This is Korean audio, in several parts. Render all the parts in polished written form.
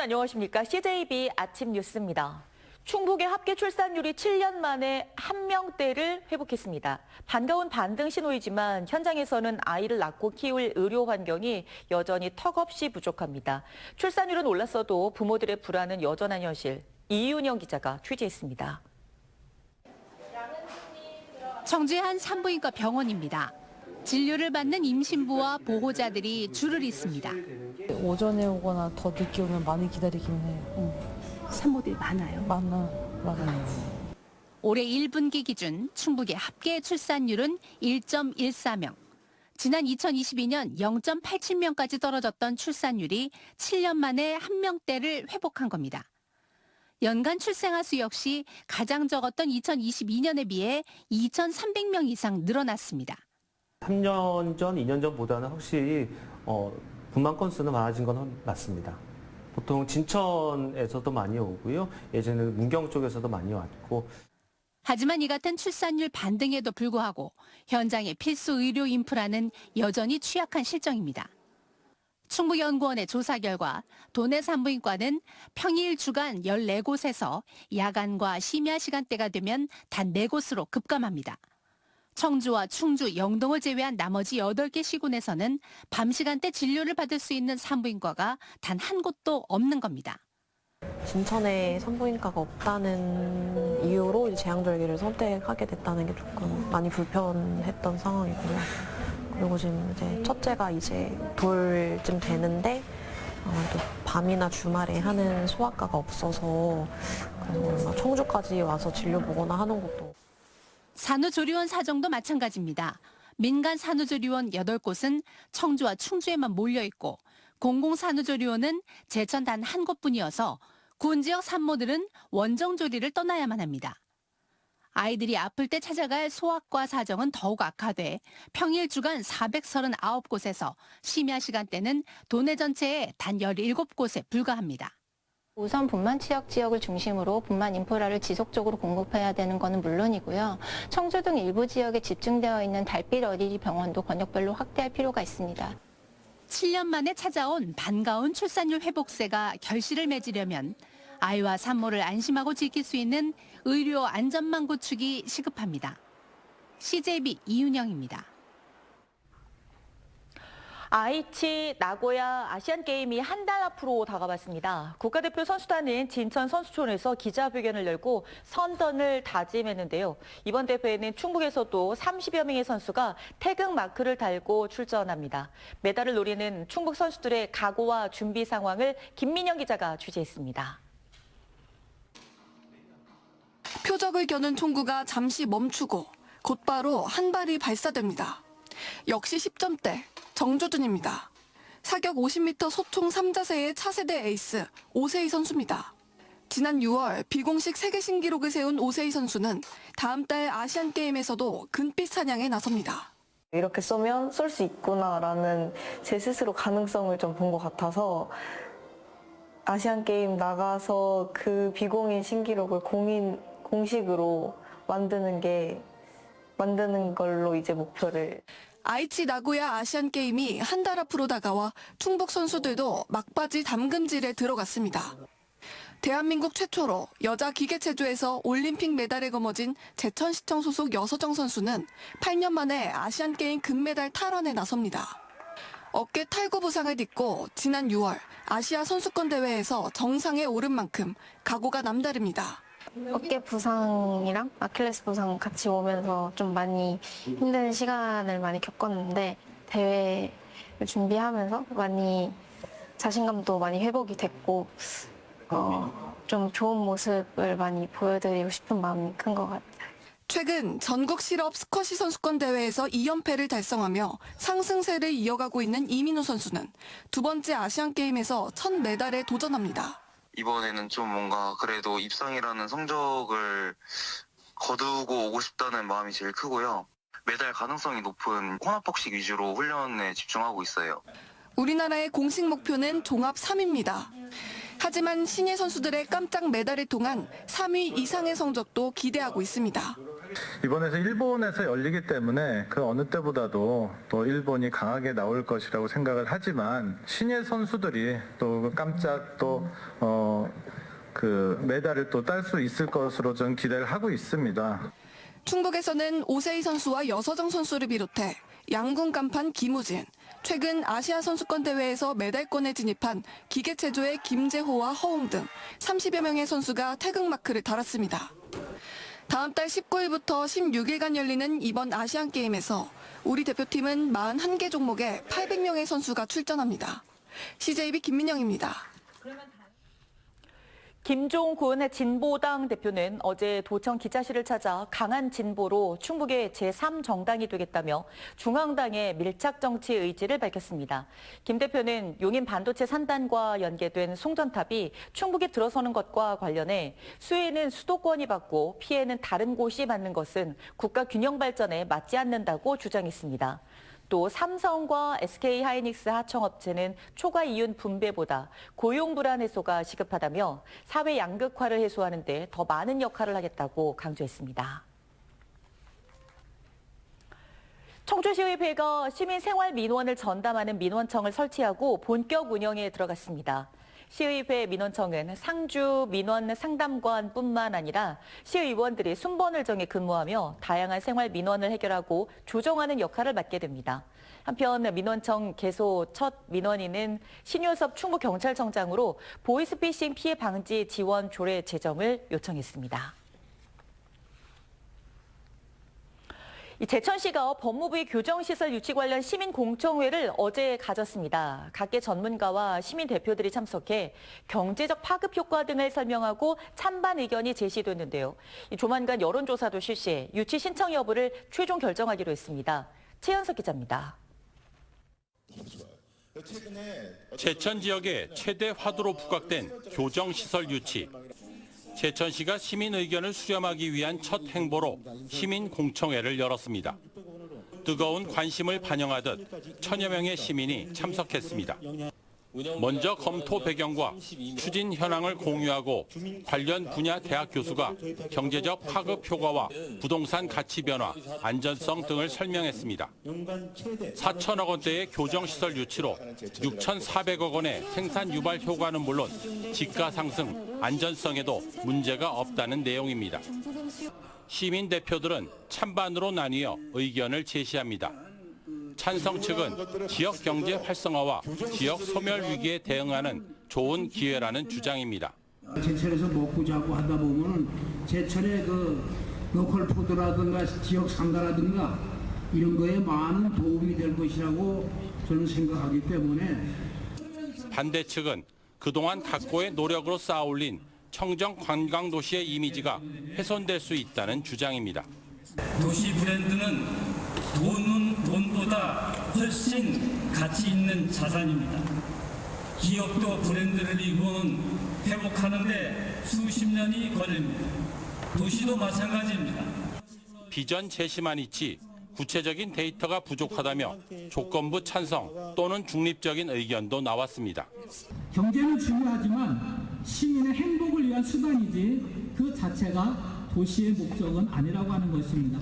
안녕하십니까. CJB 아침 뉴스입니다. 충북의 합계 출산율이 7년 만에 1명대를 회복했습니다. 반가운 반등 신호이지만 현장에서는 아이를 낳고 키울 의료 환경이 여전히 턱없이 부족합니다. 출산율은 올랐어도 부모들의 불안은 여전한 현실. 이윤영 기자가 취재했습니다. 청주의 한 산부인과 병원입니다. 진료를 받는 임신부와 보호자들이 줄을 잇습니다. 오전에 오거나 더 늦게 오면 많이 기다리긴 해요. 산모들이 많아요. 많아요. 올해 1분기 기준 충북의 합계 출산율은 1.14명. 지난 2022년 0.87명까지 떨어졌던 출산율이 7년 만에 1명대를 회복한 겁니다. 연간 출생아 수 역시 가장 적었던 2022년에 비해 2,300명 이상 늘어났습니다. 3년 전, 2년 전보다는 확실히 분만 건수는 많아진 건 맞습니다. 보통 진천에서도 많이 오고요. 예전에는 문경 쪽에서도 많이 왔고. 하지만 이 같은 출산율 반등에도 불구하고 현장의 필수 의료 인프라는 여전히 취약한 실정입니다. 충북연구원의 조사 결과 도내 산부인과는 평일 주간 14곳에서 야간과 심야 시간대가 되면 단 4곳으로 급감합니다. 청주와 충주, 영동을 제외한 나머지 8개 시군에서는 밤 시간대 진료를 받을 수 있는 산부인과가 단 한 곳도 없는 겁니다. 진천에 산부인과가 없다는 이유로 제왕절개를 선택하게 됐다는 게 조금 많이 불편했던 상황이고요. 그리고 지금 이제 첫째가 이제 돌쯤 되는데 또 밤이나 주말에 하는 소아과가 없어서 청주까지 와서 진료 보거나 하는 것도. 산후조리원 사정도 마찬가지입니다. 민간 산후조리원 8곳은 청주와 충주에만 몰려 있고 공공산후조리원은 제천 단 한 곳뿐이어서 군 지역 산모들은 원정조리를 떠나야만 합니다. 아이들이 아플 때 찾아갈 소아과 사정은 더욱 악화돼 평일 주간 439곳에서 심야 시간대는 도내 전체의 단 17곳에 불과합니다. 우선 분만 취약 지역을 중심으로 분만 인프라를 지속적으로 공급해야 되는 것은 물론이고요. 청주 등 일부 지역에 집중되어 있는 달빛 어린이 병원도 권역별로 확대할 필요가 있습니다. 7년 만에 찾아온 반가운 출산율 회복세가 결실을 맺으려면 아이와 산모를 안심하고 지킬 수 있는 의료 안전망 구축이 시급합니다. CJB 이윤영입니다. 아이치 나고야 아시안게임이 한 달 앞으로 다가왔습니다. 국가대표 선수단은 진천 선수촌에서 기자회견을 열고 선전을 다짐했는데요. 이번 대회에는 충북에서도 30여 명의 선수가 태극 마크를 달고 출전합니다. 메달을 노리는 충북 선수들의 각오와 준비 상황을 김민영 기자가 취재했습니다. 표적을 겨눈 총구가 잠시 멈추고 곧바로 한 발이 발사됩니다. 역시 10점대 정조준입니다. 사격 50m 소총 3자세의 차세대 에이스 오세희 선수입니다. 지난 6월 비공식 세계 신기록을 세운 오세희 선수는 다음 달 아시안게임에서도 금빛 사냥에 나섭니다. 이렇게 쏘면 쏠 수 있구나라는 제 스스로 가능성을 좀 본 것 같아서 아시안게임 나가서 그 비공인 신기록을 공식으로 만드는 걸로 이제 목표를. 아이치 나고야 아시안게임이 한 달 앞으로 다가와 충북 선수들도 막바지 담금질에 들어갔습니다. 대한민국 최초로 여자 기계체조에서 올림픽 메달에 거머쥔 제천시청 소속 여서정 선수는 8년 만에 아시안게임 금메달 탈환에 나섭니다. 어깨 탈구 부상을 딛고 지난 6월 아시아 선수권 대회에서 정상에 오른 만큼 각오가 남다릅니다. 어깨 부상이랑 아킬레스 부상 같이 오면서 좀 많이 힘든 시간을 많이 겪었는데 대회를 준비하면서 많이 자신감도 많이 회복이 됐고 좀 좋은 모습을 많이 보여드리고 싶은 마음이 큰 것 같아요. 최근 전국 실업 스쿼시 선수권 대회에서 2연패를 달성하며 상승세를 이어가고 있는 이민우 선수는 두 번째 아시안게임에서 첫 메달에 도전합니다. 이번에는 좀 뭔가 그래도 입상이라는 성적을 거두고 오고 싶다는 마음이 제일 크고요. 메달 가능성이 높은 혼합복식 위주로 훈련에 집중하고 있어요. 우리나라의 공식 목표는 종합 3위입니다. 하지만 신예 선수들의 깜짝 메달을 통한 3위 이상의 성적도 기대하고 있습니다. 이번에서 일본에서 열리기 때문에 그 어느 때보다도 또 일본이 강하게 나올 것이라고 생각을 하지만 신예 선수들이 또 깜짝 그 메달을 또 딸 수 있을 것으로 저는 기대를 하고 있습니다. 충북에서는 오세희 선수와 여서정 선수를 비롯해 양궁 간판 김우진, 최근 아시아 선수권 대회에서 메달권에 진입한 기계체조의 김재호와 허웅 등 30여 명의 선수가 태극마크를 달았습니다. 다음 달 19일부터 16일간 열리는 이번 아시안게임에서 우리 대표팀은 41개 종목에 800명의 선수가 출전합니다. CJB 김민영입니다. 김종군 진보당 대표는 어제 도청 기자실을 찾아 강한 진보로 충북의 제3정당이 되겠다며 중앙당의 밀착 정치 의지를 밝혔습니다. 김 대표는 용인 반도체 산단과 연계된 송전탑이 충북에 들어서는 것과 관련해 수혜는 수도권이 받고 피해는 다른 곳이 받는 것은 국가 균형 발전에 맞지 않는다고 주장했습니다. 또 삼성과 SK하이닉스 하청업체는 초과 이윤 분배보다 고용 불안 해소가 시급하다며 사회 양극화를 해소하는 데 더 많은 역할을 하겠다고 강조했습니다. 청주시의회가 시민생활민원을 전담하는 민원청을 설치하고 본격 운영에 들어갔습니다. 시의회 민원청은 상주 민원 상담관뿐만 아니라 시의원들이 순번을 정해 근무하며 다양한 생활 민원을 해결하고 조정하는 역할을 맡게 됩니다. 한편 민원청 개소 첫 민원인은 신효섭 충북경찰청장으로 보이스피싱 피해 방지 지원 조례 제정을 요청했습니다. 제천시가 법무부의 교정시설 유치 관련 시민공청회를 어제 가졌습니다. 각계 전문가와 시민 대표들이 참석해 경제적 파급 효과 등을 설명하고 찬반 의견이 제시됐는데요. 조만간 여론조사도 실시해 유치 신청 여부를 최종 결정하기로 했습니다. 최연석 기자입니다. 제천 지역에 최대 화두로 부각된 교정시설 유치. 제천시가 시민 의견을 수렴하기 위한 첫 행보로 시민공청회를 열었습니다. 뜨거운 관심을 반영하듯 1000여 명의 시민이 참석했습니다. 먼저 검토 배경과 추진 현황을 공유하고 관련 분야 대학 교수가 경제적 파급 효과와 부동산 가치 변화, 안전성 등을 설명했습니다. 4천억 원대의 교정시설 유치로 6,400억 원의 생산 유발 효과는 물론 지가 상승, 안전성에도 문제가 없다는 내용입니다. 시민 대표들은 찬반으로 나뉘어 의견을 제시합니다. 찬성 측은 지역 경제 활성화와 지역 소멸 위기에 대응하는 좋은 기회라는 주장입니다. 제천에서 먹고 자고 하다 보면 제천의 그 로컬 푸드라든가 지역 상가라든가 이런 거에 많은 도움이 될 것이라고 저는 생각하기 때문에 반대 측은 그동안 각고의 노력으로 쌓아올린 청정 관광도시의 이미지가 훼손될 수 있다는 주장입니다. 도시 브랜드는 돈은 돈보다 훨씬 가치 있는 자산입니다. 기업도 브랜드를 회복하는데 수십 년이 걸립니다. 도시도 마찬가지입니다. 비전 제시만 있지 구체적인 데이터가 부족하다며 조건부 찬성 또는 중립적인 의견도 나왔습니다. 경제는 중요하지만 시민의 행복을 위한 수단이지 그 자체가 도시의 목적은 아니라고 하는 것입니다.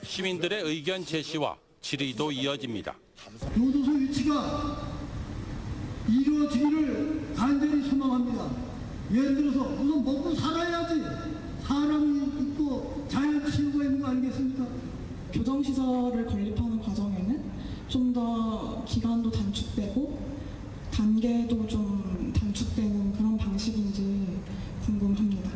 시민들의 의견 제시와 질의도 이어집니다. 교도소 유치가 이루어지기를 간절히 소망합니다. 예를 들어서 우선 먹고 살아야지 사람이 있고 자연 치유가 있는 거 아니겠습니까? 교정시설을 건립하는 과정에는 좀 더 기간도 단축되고 단계도 좀 단축되는 그런 방식인지 궁금합니다.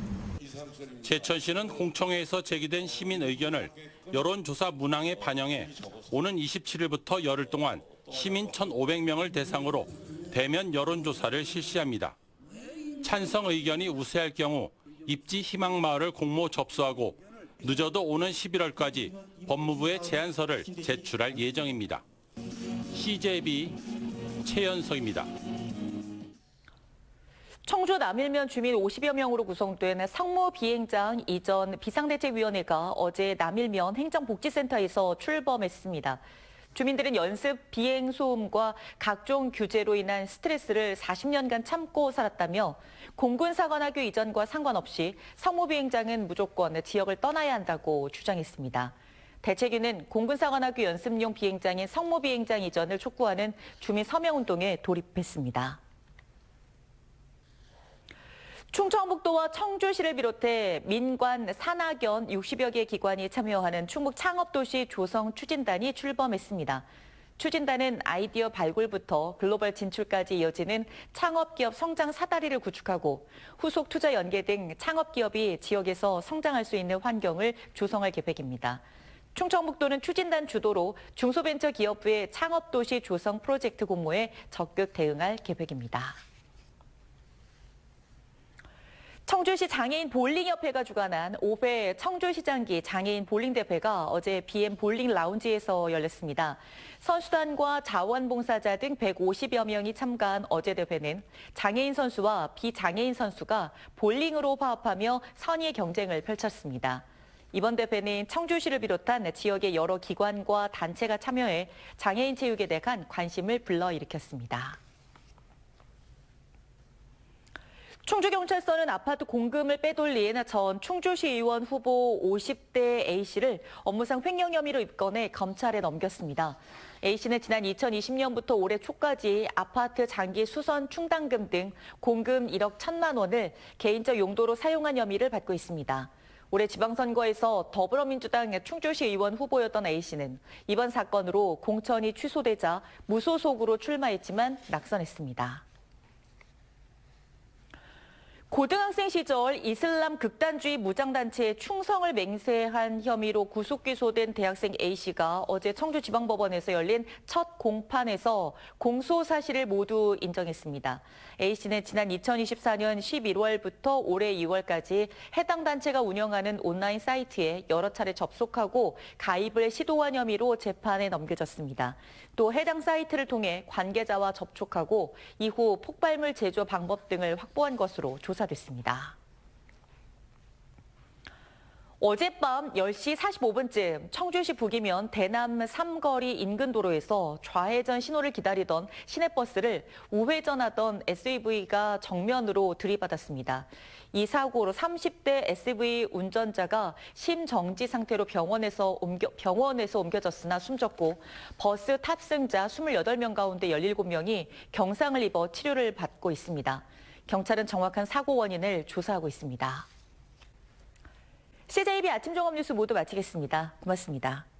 제천시는 공청회에서 제기된 시민 의견을 여론조사 문항에 반영해 오는 27일부터 열흘 동안 시민 1,500명을 대상으로 대면 여론조사를 실시합니다. 찬성 의견이 우세할 경우 입지 희망마을을 공모 접수하고 늦어도 오는 11월까지 법무부에 제안서를 제출할 예정입니다. CJB 최연석입니다. 청주 남일면 주민 50여 명으로 구성된 상무비행장 이전 비상대책위원회가 어제 남일면 행정복지센터에서 출범했습니다. 주민들은 연습 비행 소음과 각종 규제로 인한 스트레스를 40년간 참고 살았다며 공군사관학교 이전과 상관없이 성모비행장은 무조건 지역을 떠나야 한다고 주장했습니다. 대책위는 공군사관학교 연습용 비행장인 성모비행장 이전을 촉구하는 주민 서명운동에 돌입했습니다. 충청북도와 청주시를 비롯해 민관, 산학연 60여 개 기관이 참여하는 충북 창업도시 조성 추진단이 출범했습니다. 추진단은 아이디어 발굴부터 글로벌 진출까지 이어지는 창업기업 성장 사다리를 구축하고 후속 투자 연계 등 창업기업이 지역에서 성장할 수 있는 환경을 조성할 계획입니다. 충청북도는 추진단 주도로 중소벤처기업부의 창업도시 조성 프로젝트 공모에 적극 대응할 계획입니다. 청주시 장애인 볼링협회가 주관한 5회 청주시장기 장애인 볼링대회가 어제 BM 볼링 라운지에서 열렸습니다. 선수단과 자원봉사자 등 150여 명이 참가한 어제 대회는 장애인 선수와 비장애인 선수가 볼링으로 화합하며 선의의 경쟁을 펼쳤습니다. 이번 대회는 청주시를 비롯한 지역의 여러 기관과 단체가 참여해 장애인 체육에 대한 관심을 불러일으켰습니다. 충주경찰서는 아파트 공금을 빼돌린 전 충주시 의원 후보 50대 A씨를 업무상 횡령 혐의로 입건해 검찰에 넘겼습니다. A씨는 지난 2020년부터 올해 초까지 아파트 장기 수선 충당금 등 공금 1억 1천만 원을 개인적 용도로 사용한 혐의를 받고 있습니다. 올해 지방선거에서 더불어민주당 충주시 의원 후보였던 A씨는 이번 사건으로 공천이 취소되자 무소속으로 출마했지만 낙선했습니다. 고등학생 시절 이슬람 극단주의 무장단체에 충성을 맹세한 혐의로 구속 기소된 대학생 A씨가 어제 청주지방법원에서 열린 첫 공판에서 공소 사실을 모두 인정했습니다. A씨는 지난 2024년 11월부터 올해 2월까지 해당 단체가 운영하는 온라인 사이트에 여러 차례 접속하고 가입을 시도한 혐의로 재판에 넘겨졌습니다. 또 해당 사이트를 통해 관계자와 접촉하고 이후 폭발물 제조 방법 등을 확보한 것으로 조사됐습니다. 어젯밤 10시 45분쯤 청주시 북이면 대남 삼거리 인근 도로에서 좌회전 신호를 기다리던 시내버스를 우회전하던 SUV가 정면으로 들이받았습니다. 이 사고로 30대 SUV 운전자가 심정지 상태로 병원에서 옮겨졌으나 숨졌고 버스 탑승자 28명 가운데 17명이 경상을 입어 치료를 받고 있습니다. 경찰은 정확한 사고 원인을 조사하고 있습니다. CJB 아침 종합 뉴스 모두 마치겠습니다. 고맙습니다.